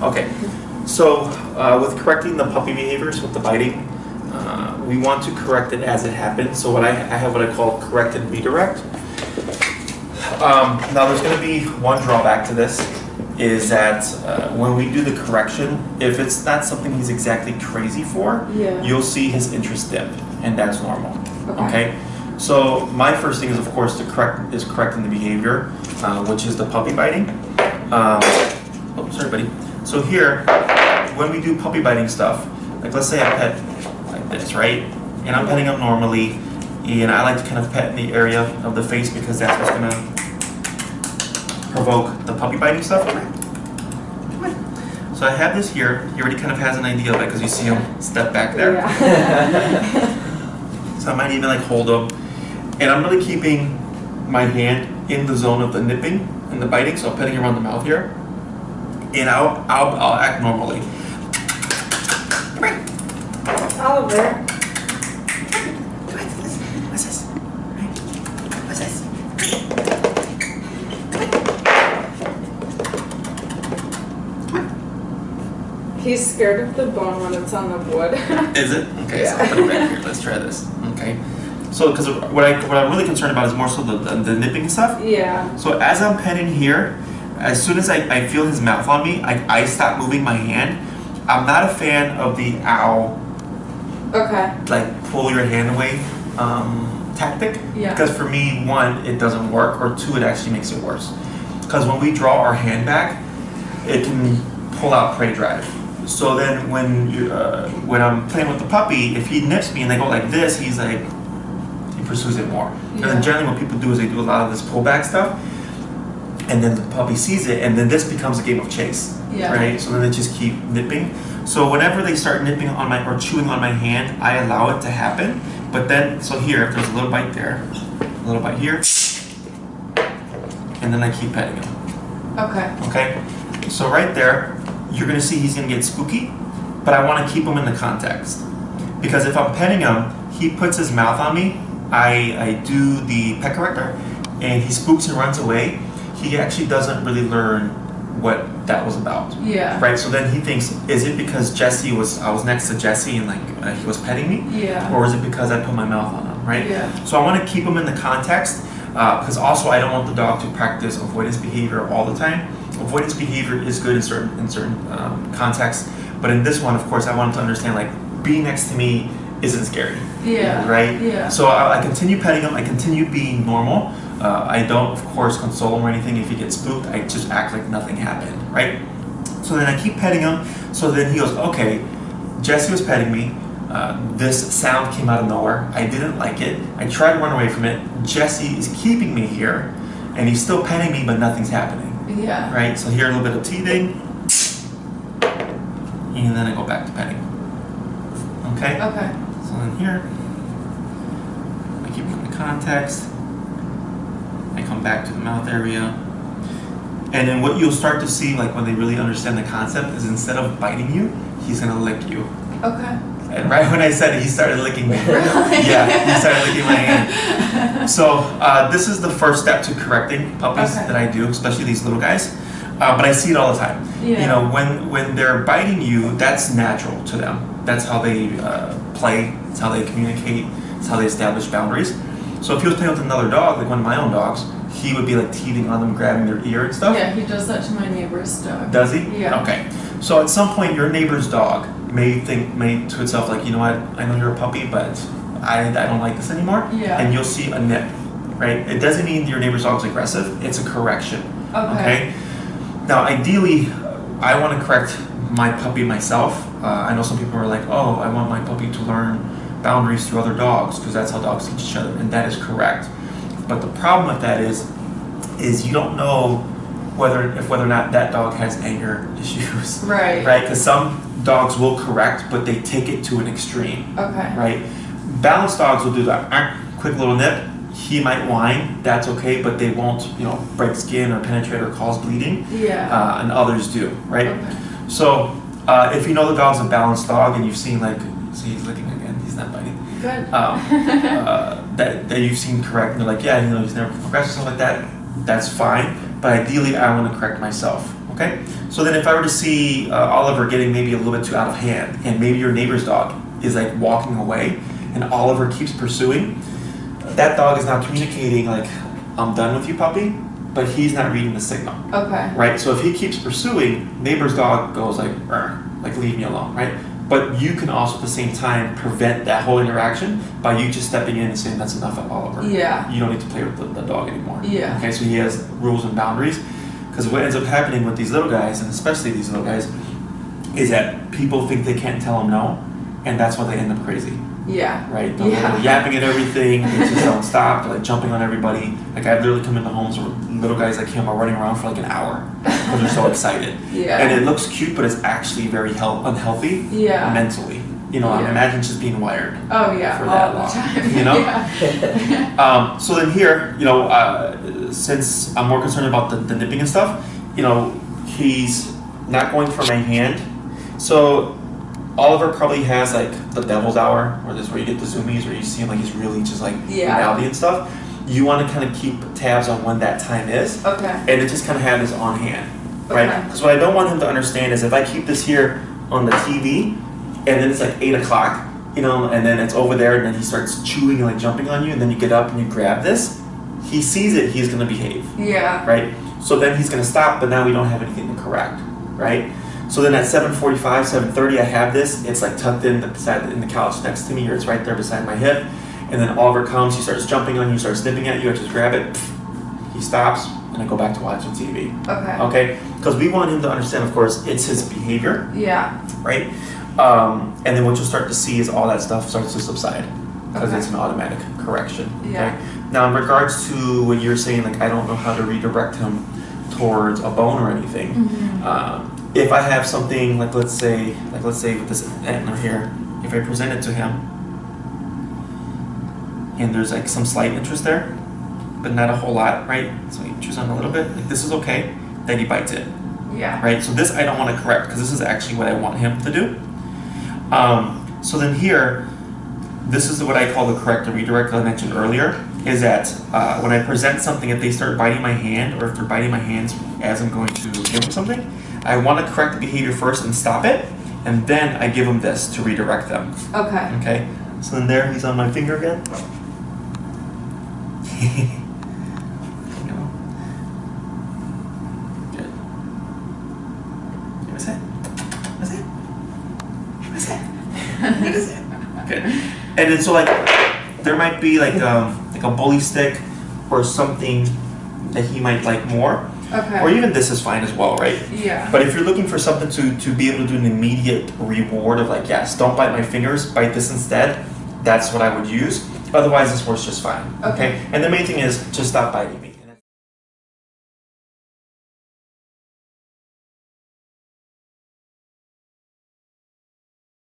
Okay, so with correcting the puppy behaviors with the biting, we want to correct it as it happens. So I have what I call correct and redirect. Now there's going to be one drawback to this, is that when we do the correction, if it's not something he's exactly crazy for, you'll see his interest dip, and that's normal. Okay? So my first thing is, of course, correcting the behavior, which is the puppy biting. Oh, sorry, buddy. So here, when we do puppy biting stuff, like let's say I pet like this, right? And I'm petting him normally, and I like to kind of pet in the area of the face because that's what's going to provoke the puppy biting stuff. Come on. So I have this here. He already kind of has an idea of it because you see him step back there. So I might even like hold him. And I'm really keeping my hand in the zone of the nipping and the biting, so I'm petting around the mouth here. And I'll act normally. Come here. Oliver. What's this? What's this? He's scared of the bone when it's on the wood. Is it? Okay, so I'll put it back here. Let's try this. Okay. So, because what I'm really concerned about is more so the nipping stuff. Yeah. So as I'm petting here, as soon as I feel his mouth on me, I stop moving my hand. I'm not a fan of the ow. Okay. Like pull your hand away tactic. Yeah. Because for me, one, it doesn't work, or two, it actually makes it worse. Because when we draw our hand back, it can pull out prey drive. So then when I'm playing with the puppy, if he nips me and they go like this, he pursues it more. And then generally what people do is they do a lot of this pullback stuff, and then the puppy sees it, and then this becomes a game of chase. Right? So then they just keep nipping. So whenever they start nipping on or chewing on my hand, I allow it to happen. But then, so here, if there's a little bite there, a little bite here, and then I keep petting him. Okay? So right there, you're gonna see he's gonna get spooky, but I wanna keep him in the context. Because if I'm petting him, he puts his mouth on me, I do the pet corrector, and he spooks and runs away. He actually doesn't really learn what that was about. Right? So then he thinks, is it because I was next to Jesse and like he was petting me? Or is it because I put my mouth on him? Right? So I want to keep him in the context, because also I don't want the dog to practice avoidance behavior all the time. Avoidance behavior is good in certain contexts, but in this one, of course, I want him to understand like being next to me isn't scary. Right? So I continue petting him. I continue being normal. I don't, of course, console him or anything if he gets spooked. I just act like nothing happened, right? So then I keep petting him. So then he goes, okay, Jesse was petting me. This sound came out of nowhere. I didn't like it. I tried to run away from it. Jesse is keeping me here, and he's still petting me, but nothing's happening. Right? So here a little bit of teething, and then I go back to petting. Okay? So then here, I keep him in the context. I come back to the mouth area. And then what you'll start to see, like when they really understand the concept, is instead of biting you, he's gonna lick you. And right when I said it, he started licking me. He started licking my hand. So this is the first step to correcting puppies that I do, especially these little guys. But I see it all the time. You know, when they're biting you, that's natural to them. That's how they play. It's how they communicate. It's how they establish boundaries. So if he was playing with another dog, like one of my own dogs, he would be like teething on them, grabbing their ear and stuff. He does that to my neighbor's dog. Does he? Okay. So at some point, your neighbor's dog may think to itself like, you know what, I know you're a puppy, but I don't like this anymore. And you'll see a nip, right? It doesn't mean your neighbor's dog's aggressive. It's a correction. Okay. Now, ideally, I want to correct my puppy myself. I know some people are like, oh, I want my puppy to learn boundaries through other dogs because that's how dogs teach each other, and that is correct. But the problem with that is you don't know whether or not that dog has anger issues. Right? Because some dogs will correct, but they take it to an extreme. Right? Balanced dogs will do that quick little nip. He might whine, that's okay, but they won't, break skin or penetrate or cause bleeding. And others do, right? So if you know the dog's a balanced dog and you've seen see he's licking again, he's not biting. That you've seen correct, and they're like, he's never progressed or something like that, that's fine. But ideally, I want to correct myself, Okay, so then if I were to see Oliver getting maybe a little bit too out of hand, and maybe your neighbor's dog is like walking away, and Oliver keeps pursuing, that dog is not communicating like, I'm done with you, puppy, but he's not reading the signal. Okay. Right, so if he keeps pursuing, neighbor's dog goes like leave me alone, right? But you can also at the same time prevent that whole interaction by you just stepping in and saying that's enough of Oliver. Yeah. You don't need to play with the dog anymore. Yeah. Okay, so he has rules and boundaries. Because what ends up happening with these little guys, and especially these little guys, is that people think they can't tell them no, and that's why they end up crazy. Yeah. Right? They're yapping at everything, they just don't stop, they're like jumping on everybody. Like I've literally come into homes where little guys like him are running around for like an hour because they're so excited. Yeah. And it looks cute, but it's actually very unhealthy mentally. You know, imagine just being wired for that long. Time. You know? So then here, you know, since I'm more concerned about the nipping and stuff, you know, he's not going for my hand. So Oliver probably has like the devil's hour, or this where you get the zoomies, where you see him like he's really just like rowdy and stuff. You want to kind of keep tabs on when that time is. Okay. And to just kind of have this on hand, right? Because what I don't want him to understand is if I keep this here on the TV, and then it's like 8 o'clock, you know, and then it's over there, and then he starts chewing and like jumping on you, and then you get up and you grab this, he sees it, he's gonna behave. Yeah. Right? So then he's gonna stop, but now we don't have anything to correct, right? So then at 7:45, 7:30, I have this, it's like tucked in the couch next to me, or it's right there beside my hip, and then Oliver comes, he starts jumping on you, starts nipping at you, I just grab it, he stops, and I go back to watching TV. Okay. Okay? Because we want him to understand, of course, it's his behavior. Yeah. Right? And then what you'll start to see is all that stuff starts to subside because it's an automatic correction. Yeah. Okay? Now, in regards to what you're saying, like I don't know how to redirect him towards a bone or anything. Mm-hmm. If I have something like let's say with this antler here, if I present it to him, and there's like some slight interest there, but not a whole lot, right? So he chews on a little bit. Like this is okay. Then he bites it. Yeah. Right. So this I don't want to correct because this is actually what I want him to do. So then here, this is what I call the corrector redirect that I mentioned earlier, is that when I present something, if they start biting my hand, or if they're biting my hands as I'm going to give them something, I want to correct the behavior first and stop it, and then I give them this to redirect them. Okay. Okay? So then there, he's on my finger again. Good. And then so like there might be like a bully stick or something that he might like more. Okay. Or even this is fine as well, right? Yeah. But if you're looking for something to be able to do an immediate reward of like, yes, don't bite my fingers, bite this instead, that's what I would use. Otherwise this works just fine. Okay? And the main thing is just stop biting me.